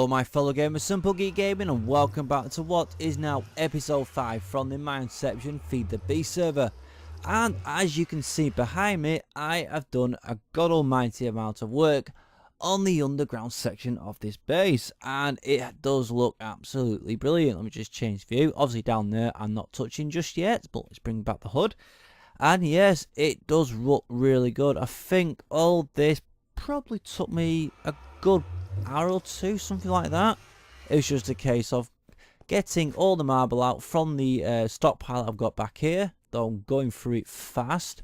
Hello my fellow gamers, Simple Geek Gaming, and welcome back to what is now episode 5 from the Mindception FTB Server. And as you can see behind me, I have done a god almighty amount of work on the underground section of this base, and it does look absolutely brilliant. Let me just change view. Obviously down there I'm not touching just yet, but let's bring back the hood. And yes, it does look really good. I think all this probably took me a good hour or two, something like that. It was just a case of getting all the marble out from the stockpile I've got back here, though I'm going through it fast,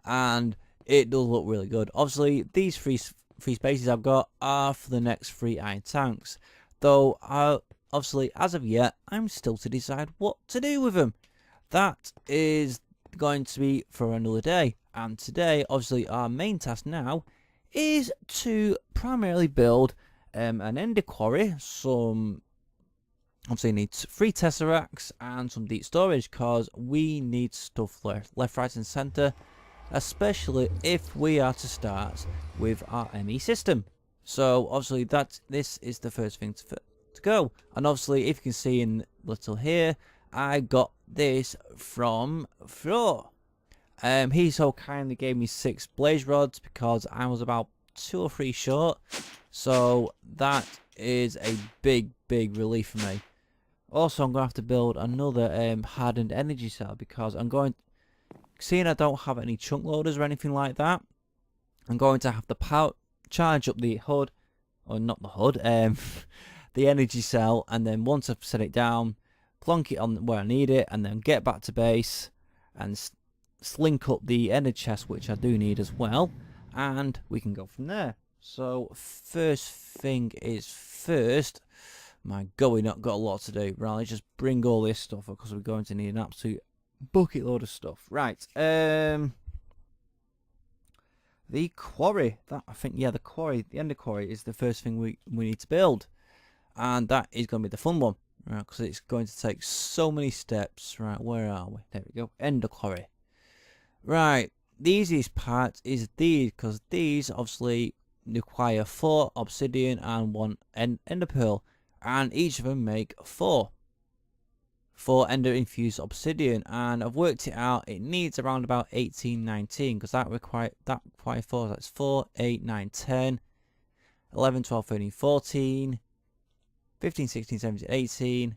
and it does look really good. Obviously these three spaces I've got are for the next 3 iron tanks, though obviously as of yet I'm still to decide what to do with them. That is going to be for another day, and today obviously our main task now is to primarily build an ender quarry. Some obviously need 3 tesseracts and some deep storage, because we need stuff left, right and centre, especially if we are to start with our ME system. So obviously this is the first thing to go. And obviously if you can see in little here, I got this from Thor. He so kindly gave me 6 blaze rods because I was about 2 or 3 short, so that is a big relief for me. Also, I'm going to have to build another hardened energy cell, because seeing I don't have any chunk loaders or anything like that, I'm going to have to charge up the hood, or not the hood, the energy cell, and then once I've set it down, plonk it on where I need it, and then get back to base and slink up the ender chest, which I do need as well, and we can go from there. So first thing is first. My god, we've not got a lot to do. Right, let's just bring all this stuff up, because we're going to need an absolute bucket load of stuff. Right, the quarry. I think, yeah, the quarry, the ender quarry is the first thing we need to build, and that is going to be the fun one, right? Because it's going to take so many steps. Right, where are we? There we go. Ender quarry. Right, the easiest part is these, because these obviously require 4 obsidian and 1 ender pearl, and each of them make 4 ender infused obsidian, and I've worked it out. It needs around about 18, 19, because that require 4. That's 4, 8, 9, 10, 11, 12, 13, 14, 15, 16, 17, 18,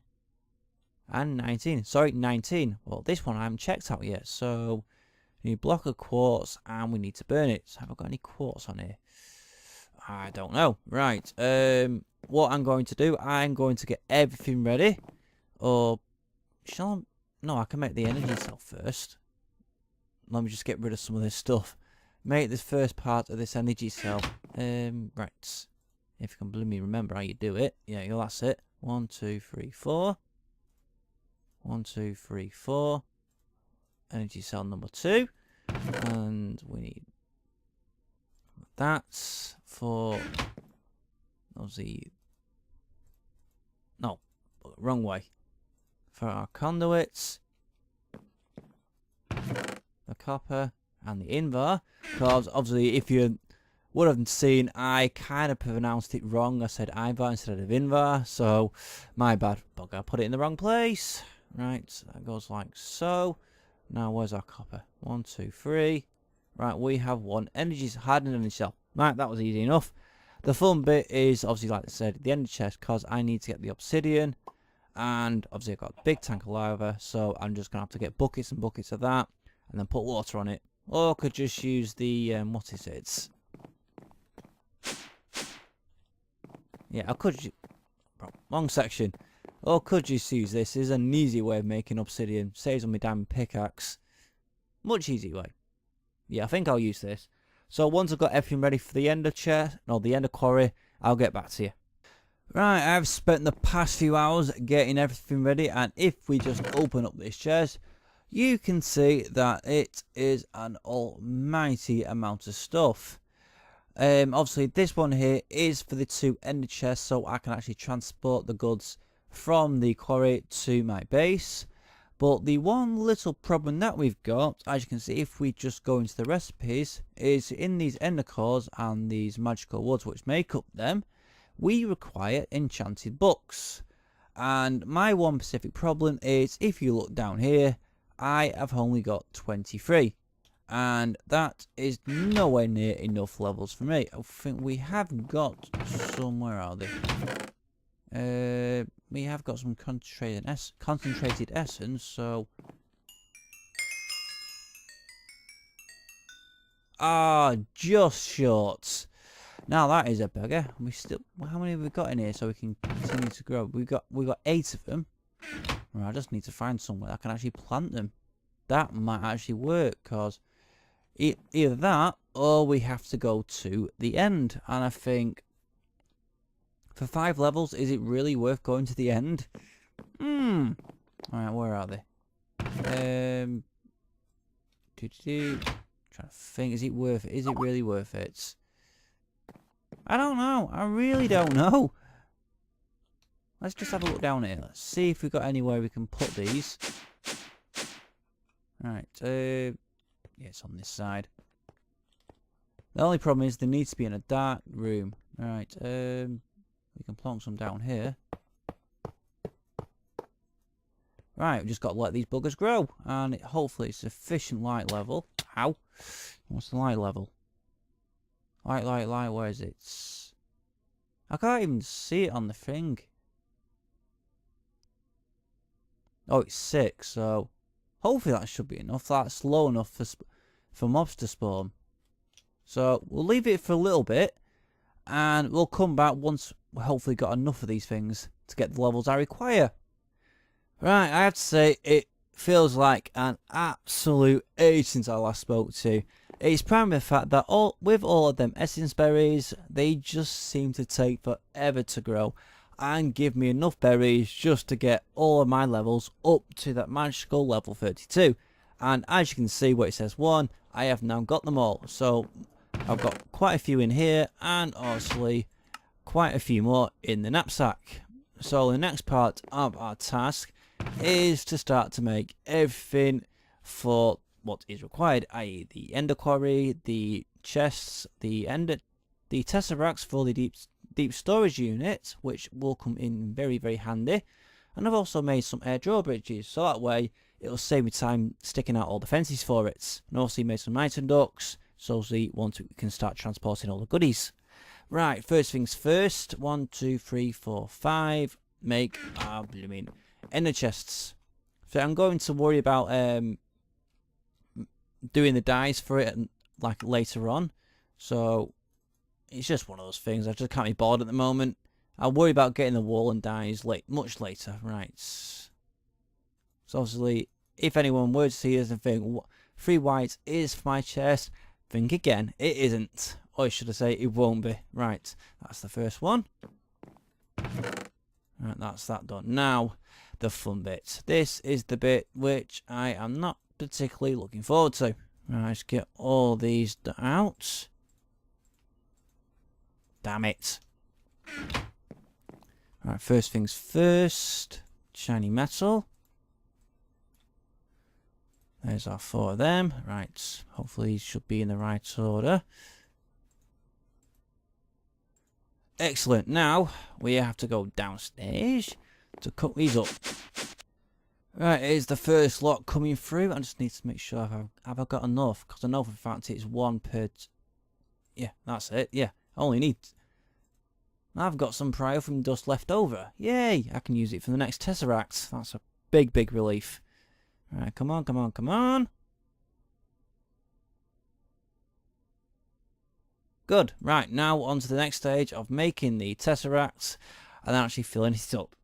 and 19. Sorry, 19. Well, this one I haven't checked out yet, so we need a block of quartz and we need to burn it. So have I got any quartz on here? I don't know. Right. What I'm going to do, I'm going to get everything ready. Or shall I? No, I can make the energy cell first. Let me just get rid of some of this stuff. Make this first part of this energy cell. Right. If you can believe me, remember how you do it. Yeah, that's it. 1, 2, 3, 4. 1, 2, 3, 4. Energy cell number 2, and we need that's for obviously wrong way, for our conduits, the copper and the invar, because obviously if you would have seen, I kind of pronounced it wrong. I said invar instead of invar, so my bad, but I put it in the wrong place. Right, so that goes like so. Now, where's our copper? 1, 2, 3. Right, we have 1 hardened energy cell. Right, that was easy enough. The fun bit is, obviously, like I said, the ender chest, because I need to get the obsidian. And, obviously, I've got a big tank of lava, so I'm just going to have to get buckets and buckets of that, and then put water on it. Or I could just use the, what is it? Yeah, I could... Wrong section. Or could just use this. This is an easy way of making obsidian. Saves on my diamond pickaxe. Much easier way. Yeah, I think I'll use this. So once I've got everything ready for the ender chest, no, the ender quarry, I'll get back to you. Right, I've spent the past few hours getting everything ready, and if we just open up this chest, you can see that it is an almighty amount of stuff. Obviously this one here is for the 2 ender chests, so I can actually transport the goods from the quarry to my base. But the one little problem that we've got, as you can see, if we just go into the recipes, is in these ender cores and these magical woods which make up them, we require enchanted books. And my one specific problem is, if you look down here, I have only got 23. And that is nowhere near enough levels for me. I think we have got some, where are they? We have got some concentrated essence, so... Ah, just short. Now that is a bugger. We still, how many have we got in here so we can continue to grow? We got 8 of them. Right, I just need to find somewhere I can actually plant them. That might actually work, because either that or we have to go to the end. And I think for 5 levels, is it really worth going to the end? Alright, where are they? Trying to think, is it worth it? Is it really worth it? I don't know. I really don't know. Let's just have a look down here. Let's see if we've got anywhere we can put these. Right. Yeah, it's on this side. The only problem is they need to be in a dark room. Right. We can plonk some down here. Right, we've just got to let these buggers grow. And hopefully it's sufficient light level. Ow. What's the light level? Light, where is it? I can't even see it on the thing. Oh, it's 6, so hopefully that should be enough. That's low enough for mobs to spawn. So we'll leave it for a little bit, and we'll come back once we hopefully got enough of these things to get the levels I require. Right, I have to say, it feels like an absolute age since I last spoke to you. It's primarily the fact that with all of them essence berries, they just seem to take forever to grow and give me enough berries just to get all of my levels up to that magical level 32. And as you can see where it says 1, I have now got them all. So I've got quite a few in here, and obviously quite a few more in the knapsack. So the next part of our task is to start to make everything for what is required, i.e. the ender quarry, the chests, the tesseracts for the deep storage unit, which will come in very, very handy. And I've also made some air drawbridges, so that way it'll save me time sticking out all the fences for it. And also made some item ducts, so once we can start transporting all the goodies. Right, first things first. 1, 2, 3, 4, 5. Make our blooming ender chests. So I'm going to worry about doing the dyes for it like later on. So it's just one of those things. I just can't be bothered at the moment. I'll worry about getting the wool and dyes much later. Right. So obviously, if anyone were to see this and think 3 white is for my chest, think again. It isn't. Or should I say it won't be. Right. That's the first one. Right, that's that done. Now, the fun bit. This is the bit which I am not particularly looking forward to. Right, let's get all these out. Damn it. Right, first things first. Shiny metal. There's our 4 of them. Right, hopefully these should be in the right order. Excellent. Now, we have to go downstairs to cook these up. Right, here's the first lot coming through. I just need to make sure have I got enough, because I know for a fact it's 1 per... Yeah, that's it. Yeah, I only need... I've got some Priorphin dust left over. Yay! I can use it for the next Tesseract. That's a big, big relief. Right, come on, come on, come on. Good. Right, now on to the next stage of making the Tesseracts and actually filling it up.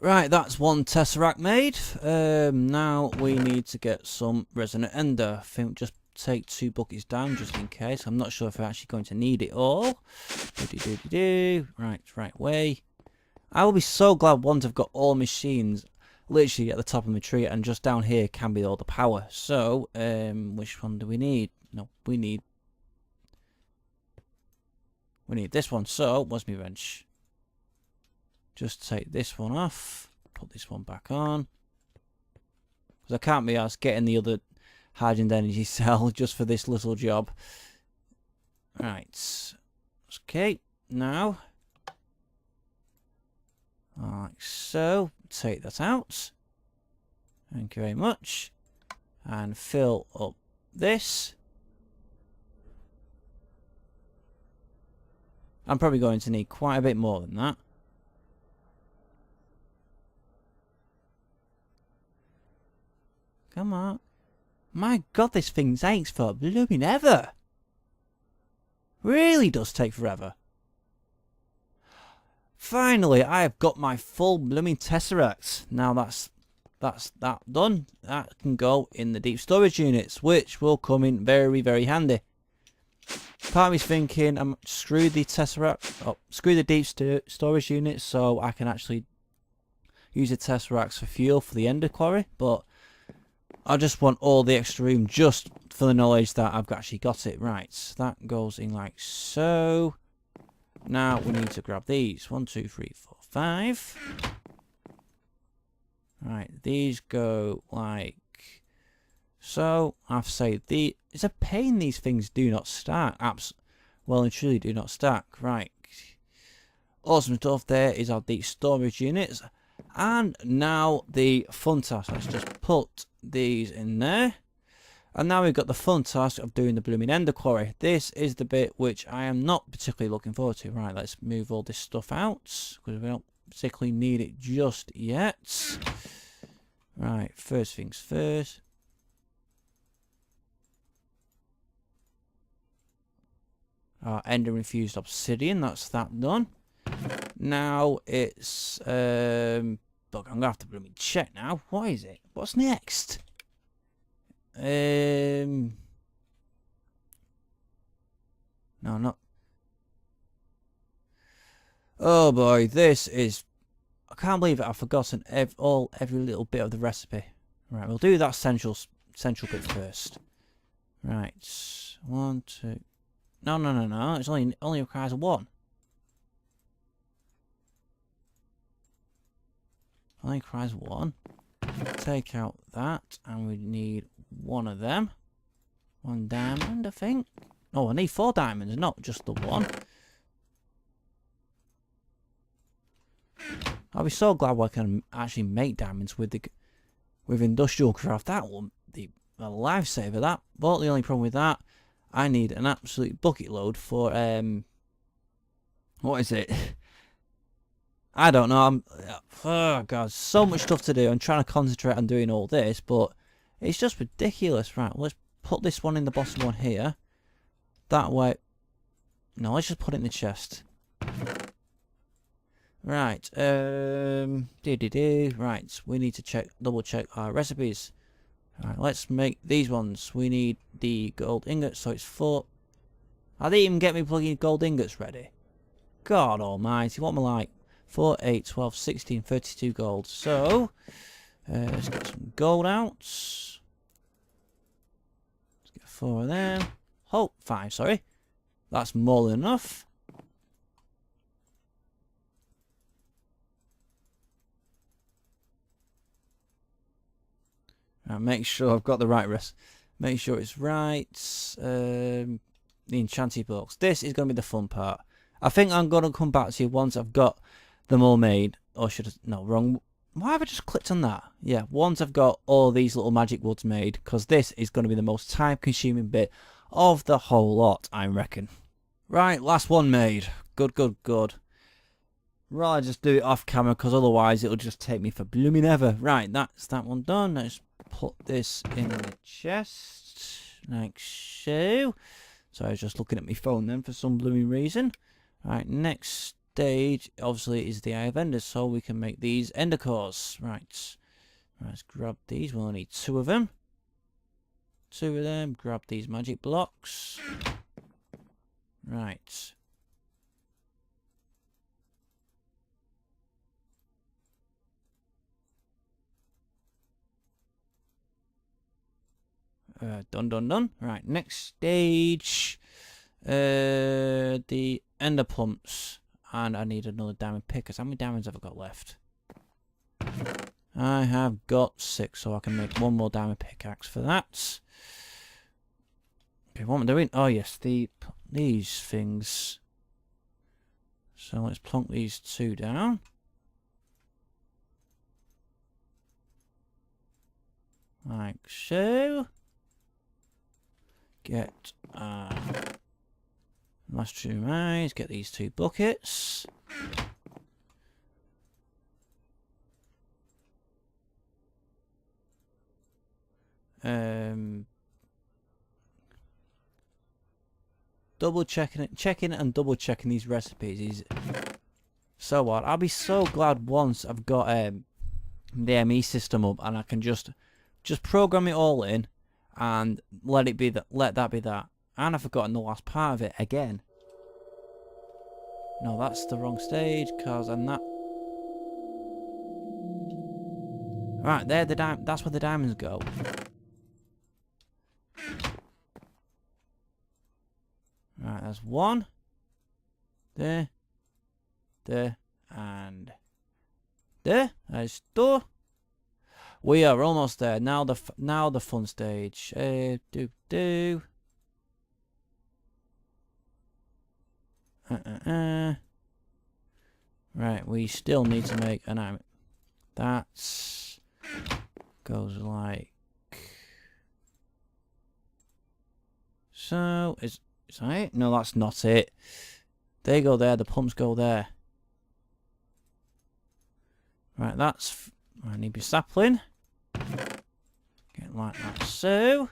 Right, that's 1 Tesseract made. Now we need to get some Resonant Ender. I think just take 2 buckets down just in case. I'm not sure if we're actually going to need it all. Right way. I will be so glad once I've got all machines literally at the top of my tree, and just down here can be all the power. So, which one do we need? No, we need this one. So, where's my wrench? Just take this one off, put this one back on, because I can't be asked getting the other hardened energy cell just for this little job. Right, okay, now like so. Take that out. Thank you very much. And fill up this. I'm probably going to need quite a bit more than that. Come on. My god, this thing takes for blooming ever. Really does take forever. Finally, I have got my full blooming tesseract. Now that's that done. That can go in the deep storage units, which will come in very, very handy. Part of me's thinking, screw the tesseract, screw the deep storage units, so I can actually use the tesseracts for fuel for the ender quarry. But I just want all the extra room just for the knowledge that I've actually got it right. That goes in like so. Now we need to grab these. 1, 2, 3, 4, 5. Right, these go like so. I have to say, it's a pain these things do not stack. Well and truly do not stack. Right. Awesome stuff. There is our deep storage units. And now the fun task. Let's just put these in there. And now we've got the fun task of doing the blooming ender quarry. This is the bit which I am not particularly looking forward to. Right, let's move all this stuff out, because we don't particularly need it just yet. Right, first things first. Our ender infused obsidian, that's that done. Now it's look, I'm gonna have to blooming check now. What is it? What's next? No, not. Oh boy, this is. I can't believe it. I've forgotten every little bit of the recipe. Right, we'll do that central bit first. Right, 1, 2. No. It's only requires 1. Only requires 1. Take out that, and we need 1 of them. 1 diamond, I think. Oh, I need 4 diamonds, not just the 1. I'll be so glad we can actually make diamonds with industrial craft. That will be a lifesaver. That. But the only problem with that, I need an absolute bucket load for what is it? I don't know. Oh god, so much stuff to do. I'm trying to concentrate on doing all this, but it's just ridiculous. Right, let's put this one in the bottom one here. That way. No, let's just put it in the chest. Right. Right, we need to double check our recipes. Right, let's make these ones. We need the gold ingots, so it's 4. I didn't even get me plugging gold ingots ready. God almighty, what am I like? 4, 8, 12, 16, 32 gold. So, let's get some gold out. Let's get 4 of them. Oh, 5, sorry. That's more than enough. Right, make sure I've got the right rest. Make sure it's right. The enchanted blocks. This is going to be the fun part. I think I'm going to come back to you once I've got them all made. Or should I... No, wrong. Why have I just clicked on that? Yeah, once I've got all these little magic woods made. Because this is going to be the most time-consuming bit of the whole lot, I reckon. Right, last one made. Good. Rather just do it off camera, because otherwise it'll just take me for blooming ever. Right, that's that one done. Let's put this in the chest. Like so. So I was just looking at my phone then for some blooming reason. Right, next stage obviously is the eye of ender, so we can make these ender cores. Right, let's grab these. We'll need 2 of them. 2 of them. Grab these magic blocks. Right. Done. Right, next stage. The ender plumps. And I need another diamond pick. How many diamonds have I got left? I have got 6, so I can make 1 more diamond pickaxe for that. Okay, what am I doing? Oh yes, these things. So let's plonk these 2 down. Like so. Get last 2 eyes. Get these 2 buckets. Checking and double checking these recipes is so hard. I'll be so glad once I've got the ME system up and I can just program it all in and let that be that. And I've forgotten the last part of it again. No, that's the wrong stage because I'm not. Right there, that's where the diamonds go. Right, that's 1. There, and there. There's 2. We are almost there. Now the fun stage. Right, we still need to make an iron. That's goes like so. Is that it? No, that's not it. They go there. The pumps go there. Right, that's. I need to be sapling. Get like that, so.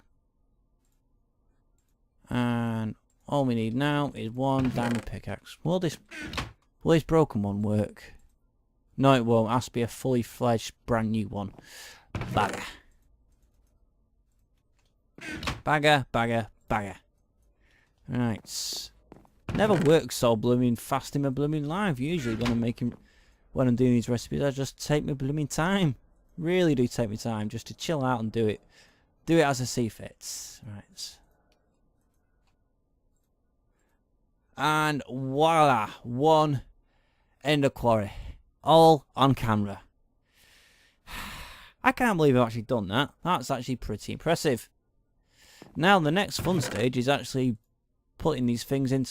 And all we need now is 1 diamond pickaxe. Will this broken one work? No, it won't. It has to be a fully fledged brand new one. Bagger. Bagger, bagger, bagger. Right. Never works so blooming fast in my blooming life. Usually when I'm doing these recipes, I just take my blooming time. Really do take my time just to chill out and do it. Do it as I see fit. Right. And voila, 1 ender quarry. All on camera. I can't believe I've actually done that. That's actually pretty impressive. Now the next fun stage is actually putting these things in,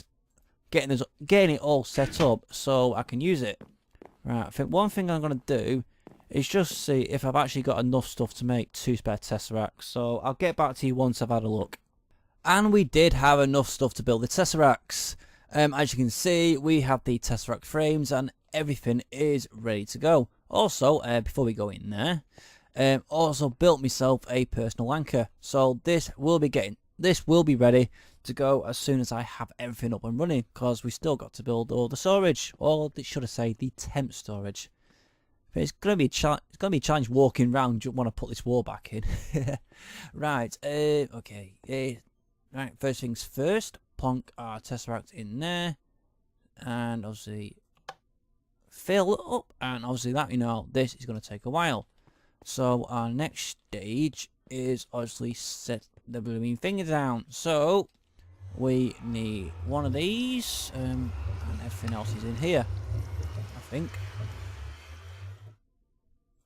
getting it all set up so I can use it. Right, I think one thing I'm going to do is just see if I've actually got enough stuff to make 2 spare tesseracts. So I'll get back to you once I've had a look. And we did have enough stuff to build the tesseracts. As you can see, we have the tesseract frames and everything is ready to go. Also, before we go in there, also built myself a personal anchor. So this will be ready to go as soon as I have everything up and running, because we still got to build all the storage, or should I say the temp storage. But it's gonna be a challenge walking around when I put this wall back in. Right, okay. Right, first things first, plonk our tesseract in there, and obviously fill it up, and obviously that, this is going to take a while. So our next stage is obviously set the blooming finger down. So we need 1 of these, and everything else is in here, I think.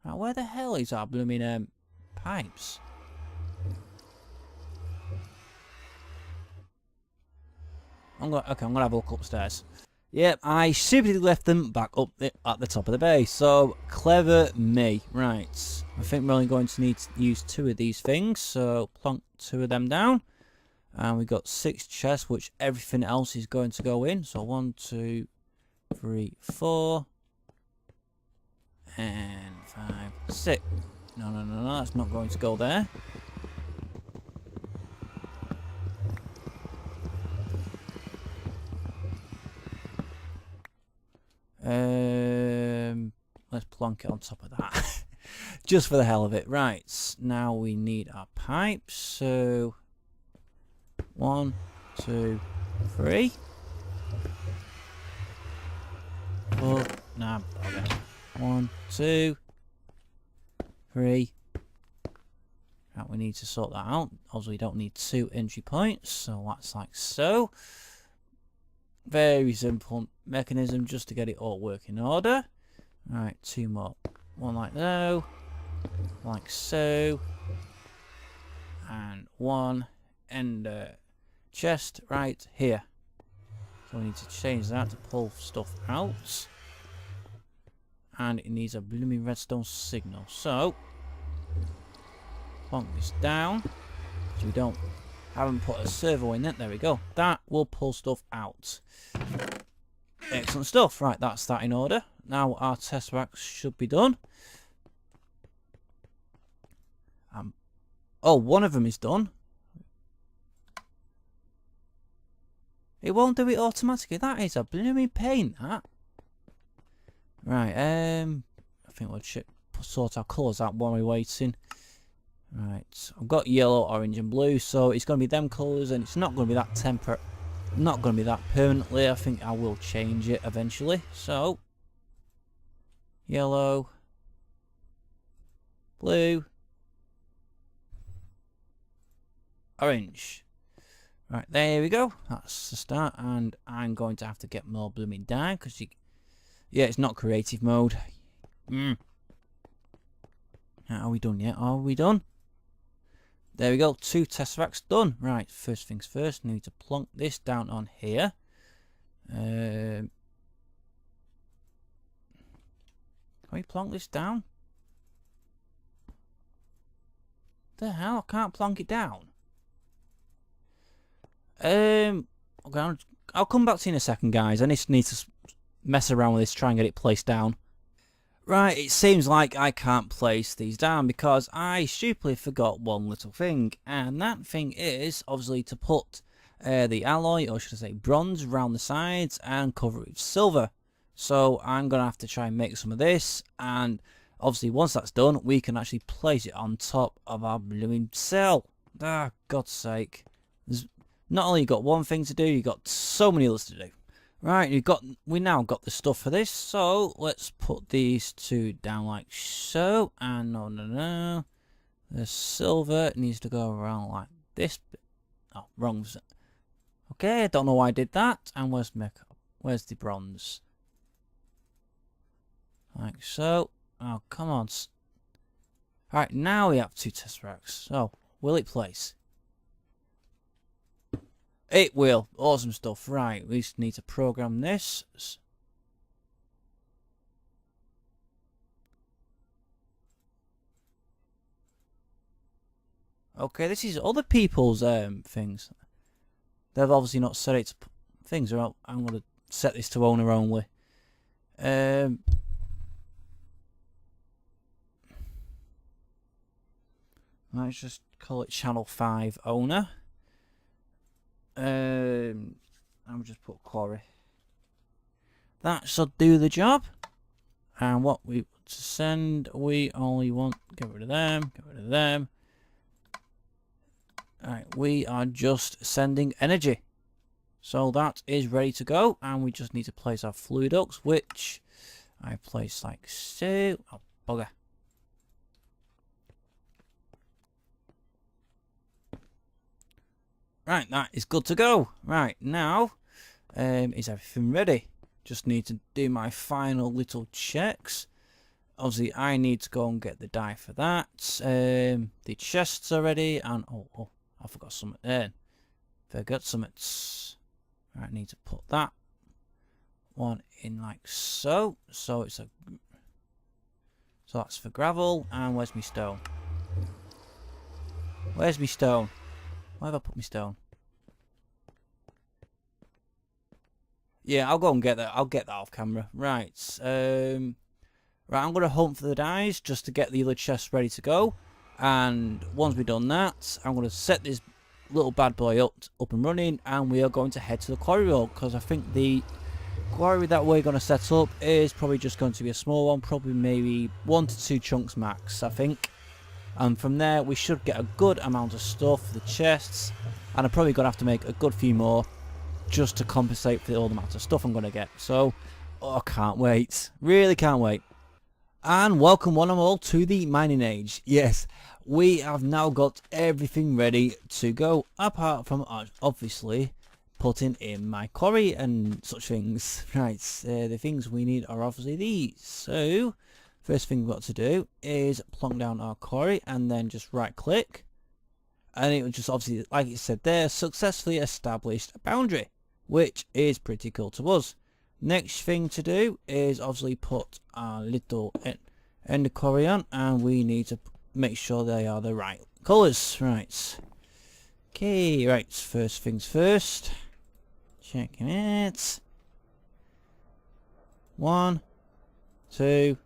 Right, where the hell is our blooming pipes? I'm gonna have a look upstairs. Yep, I stupidly left them back up at the top of the base. So clever me. Right, I think we're only going to need to use 2 of these things. So plonk 2 of them down, and we've got 6 chests, which everything else is going to go in. So 1, 2, 3, 4, and 5, 6. No, that's not going to go there. Let's plonk it on top of that. Just for the hell of it. Right, now we need our pipes. So 1, 2, 3, 4. Nah, okay. 1, 2, 3. Right, we need to sort that out. Also, we don't need 2 entry points, so that's like so. Very simple mechanism just to get it all working in order. Right, 2 more. 1 like so, like so, and 1 ender chest right here. So we need to change that to pull stuff out, and it needs a blooming redstone signal. So plonk this down. Because we haven't put a servo in it. There we go. That will pull stuff out. Excellent stuff. Right, that's that in order. Now our tesseracts should be done. Oh, one of them is done. It won't do it automatically. That is a blooming pain, that. Right, I think we'll sort our colours out while we're waiting. Right, I've got yellow, orange and blue, so it's going to be them colours, and it's not going to be that not going to be that permanently. I think I will change it eventually. So, yellow, blue, orange. Right, there we go. That's the start, and I'm going to have to get more blooming dye because yeah, it's not creative mode. Are we done yet? Are we done? There we go. 2 tesseracts done. Right, first things first. Need to plonk this down on here. Can we plonk this down? The hell? I can't plonk it down. Okay, I'll come back to you in a second, guys. I just need to mess around with this, try and get it placed down. Right, it seems like I can't place these down because I stupidly forgot one little thing, and that thing is obviously to put the alloy, or should I say bronze, around the sides and cover it with silver. So I'm going to have to try and make some of this, and obviously once that's done we can actually place it on top of our blooming cell. Ah, God's sake. There's not only you got one thing to do, you got so many others to do. Right, we now got the stuff for this, so let's put these 2 down like so. And no, the silver needs to go around like this bit. Oh, wrong. Okay, I don't know why I did that. And where's the bronze? Like so. Oh, come on. Alright, now we have 2 tesseracts. So, will it place? It will. Awesome stuff. Right, we just need to program this. Okay, this is other people's things. They've obviously not set it to things. I'm going to set this to owner only. Let's just call it channel 5 owner. I'll just put quarry. That should do the job. And what we want to send, we only want get rid of them. Alright, we are just sending energy. So that is ready to go, and we just need to place our fluid ducts, which I place like so. Oh, bugger. Right, that is good to go. Right, now, is everything ready? Just need to do my final little checks. Obviously, I need to go and get the dye for that. The chests are ready, and oh, I forgot something there. Forgot something. Right, I need to put that one in like so. So that's for gravel, and where's my stone? Where's my stone? Where have I put my stone? Yeah, I'll go and get that. I'll get that off camera. Right. Right, I'm going to hunt for the dyes just to get the other chests ready to go. And once we've done that, I'm going to set this little bad boy up and running. And we are going to head to the quarry road, because I think the quarry that we're going to set up is probably just going to be a small one. Probably maybe 1 to 2 chunks max, I think. And from there we should get a good amount of stuff for the chests, and I'm probably going to have to make a good few more just to compensate for all the amount of stuff I'm going to get. So, I can't wait, really can't wait. And welcome one and all to the mining age. Yes, we have now got everything ready to go, apart from obviously putting in my quarry and such things. Right, the things we need are obviously these. So first thing we've got to do is plonk down our quarry and then just right click, and it will just obviously, like it said there, successfully established a boundary, which is pretty cool to us. Next thing to do is obviously put our little end quarry on, and we need to make sure they are the right Colours, right. Okay, right, first things first. Checking it. 1, 2,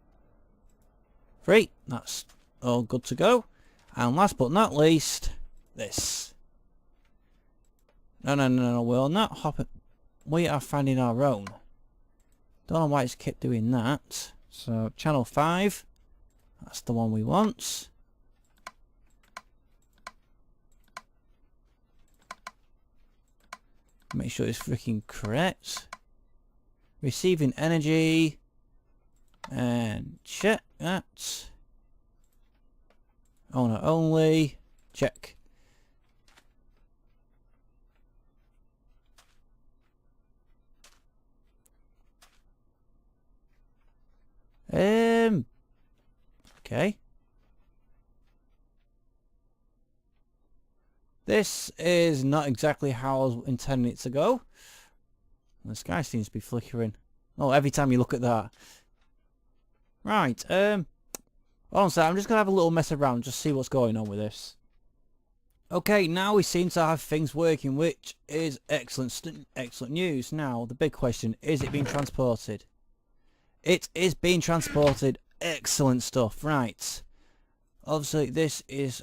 3. That's all good to go. And last but not least, this. No, we're not hopping. We are finding our own. Don't know why it's kept doing that. So, channel 5. That's the one we want. Make sure it's freaking correct. Receiving energy. And check that. Owner only. Check. Okay. This is not exactly how I was intending it to go. The sky seems to be flickering. Oh, every time you look at that. Right, hold on a sec, I'm just going to have a little mess around, just see what's going on with this. Okay, now we seem to have things working, which is excellent news. Now, the big question, is it being transported? It is being transported. Excellent stuff. Right. Obviously, this is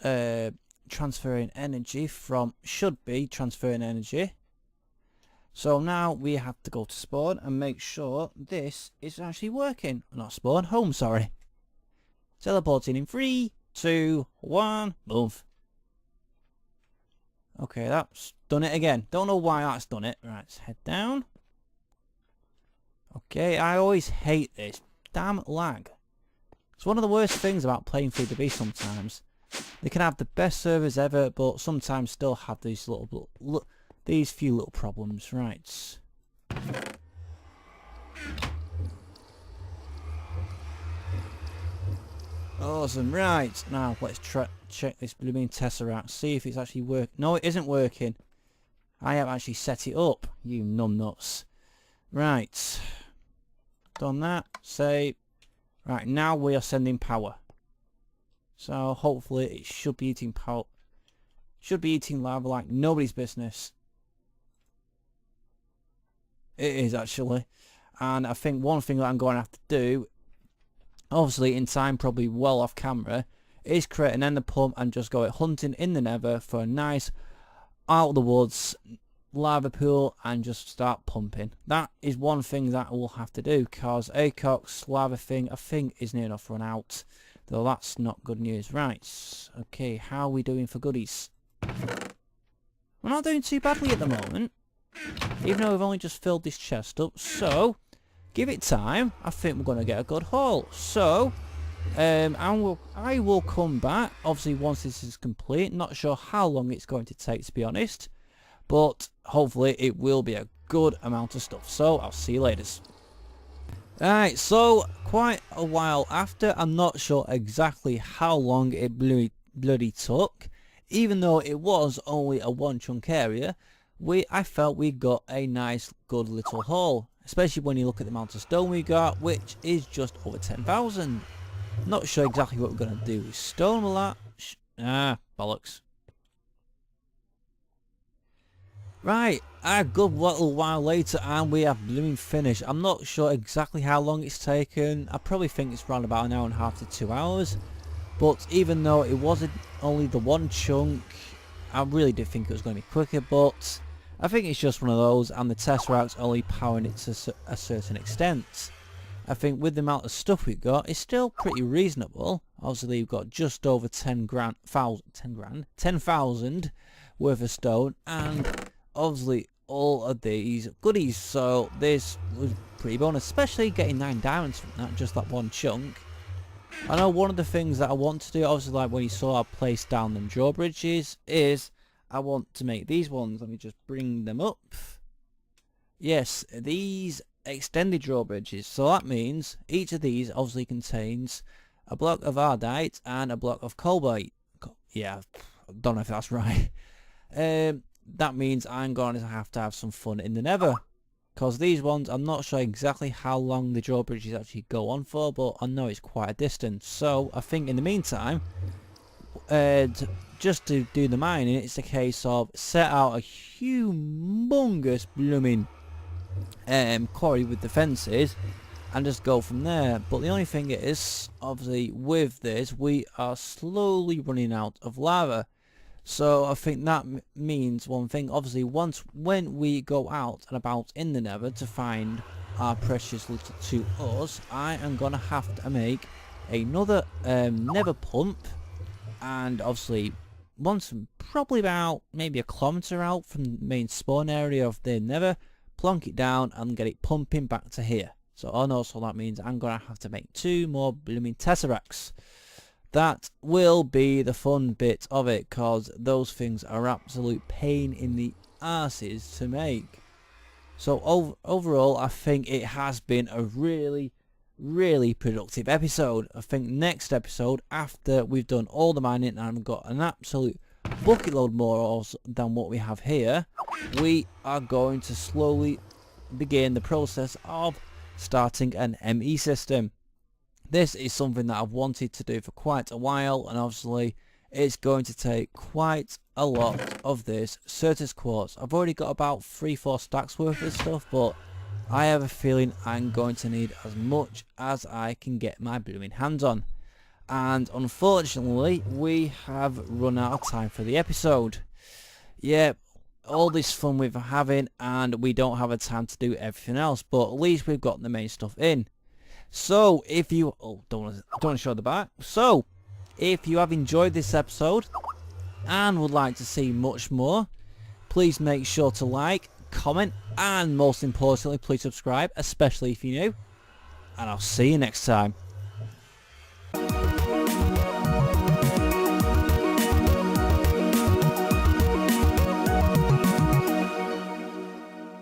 transferring energy from... should be transferring energy. So now we have to go to spawn and make sure this is actually working. Not spawn, home, sorry. Teleporting in 3, 2, 1, move. Okay, that's done it again. Don't know why that's done it. Right, let's head down. Okay, I always hate this. Damn lag. It's one of the worst things about playing Feed the Beast sometimes. They can have the best servers ever, but sometimes still have these these few little problems. Right. Awesome. Right. Now let's check this blooming Tesseract. See if it's actually working. No, it isn't working. I have actually set it up. You numbnuts. Right. Done that. Save. Right. Now we are sending power. So hopefully it should be eating power. Should be eating lava like nobody's business. It is actually. And I think one thing that I'm going to have to do, obviously in time, probably well off camera, is create an ender pump and just go hunting in the nether for a nice out of the woods lava pool and just start pumping. That is one thing that we'll have to do, because Acock's lava thing I think is near enough run out, though that's not good news. Right, okay, how are we doing for goodies? We're not doing too badly at the moment, even though we've only just filled this chest up. So give it time, I think we're going to get a good haul. So I will come back obviously once this is complete. Not sure how long it's going to take, to be honest, but hopefully it will be a good amount of stuff. So I'll see you later. Alright, so quite a while after, I'm not sure exactly how long it bloody took, even though it was only a one chunk area. I felt we got a nice good little haul, especially when you look at the amount of stone we got, which is just over 10,000. Not sure exactly what we're going to do with stone with that. Bollocks. Right, a good little while later and we have blooming finished. I'm not sure exactly how long it's taken. I probably think it's around about 1.5 to 2 hours. But even though it wasn't only the one chunk, I really did think it was going to be quicker, but I think it's just one of those, and the Tesseract's only powering it to a certain extent. I think with the amount of stuff we've got, it's still pretty reasonable. Obviously we've got just over 10,000 worth of stone, and obviously all of these goodies, so this was pretty bonus, especially getting 9 diamonds from that, just that one chunk. I know one of the things that I want to do, obviously like when you saw I place down them drawbridges, is I want to make these ones. Let me just bring them up. Yes, these extended drawbridges. So that means each of these obviously contains a block of ardite and a block of cobalt. Yeah, I don't know if that's right. That means I'm going to have some fun in the nether. Because these ones, I'm not sure exactly how long the drawbridges actually go on for, but I know it's quite a distance. So I think in the meantime, just to do the mining, it's a case of set out a humongous blooming quarry with the fences and just go from there. But the only thing is, obviously with this, we are slowly running out of lava. So I think that means one thing. Obviously when we go out and about in the nether to find our precious little to us, I am gonna have to make another nether pump, and obviously once probably about maybe a kilometre out from the main spawn area of the nether, plonk it down and get it pumping back to here. So also that means I'm gonna have to make 2 more blooming tesseracts. That will be the fun bit of it, cause those things are absolute pain in the arses to make. So overall, I think it has been a really productive episode. I think next episode, after we've done all the mining and I've got an absolute bucket load more than what we have here, we are going to slowly begin the process of starting an ME system. This is something that I've wanted to do for quite a while, and obviously it's going to take quite a lot of this Certus quartz. I've already got about 3-4 stacks worth of stuff, but I have a feeling I'm going to need as much as I can get my blooming hands on. And unfortunately, we have run out of time for the episode. Yeah, all this fun we're having, and we don't have a time to do everything else, but at least we've got the main stuff in. So if you don't want to show the back. So if you have enjoyed this episode and would like to see much more, please make sure to like, comment, and most importantly, please subscribe, especially if you're new. And I'll see you next time.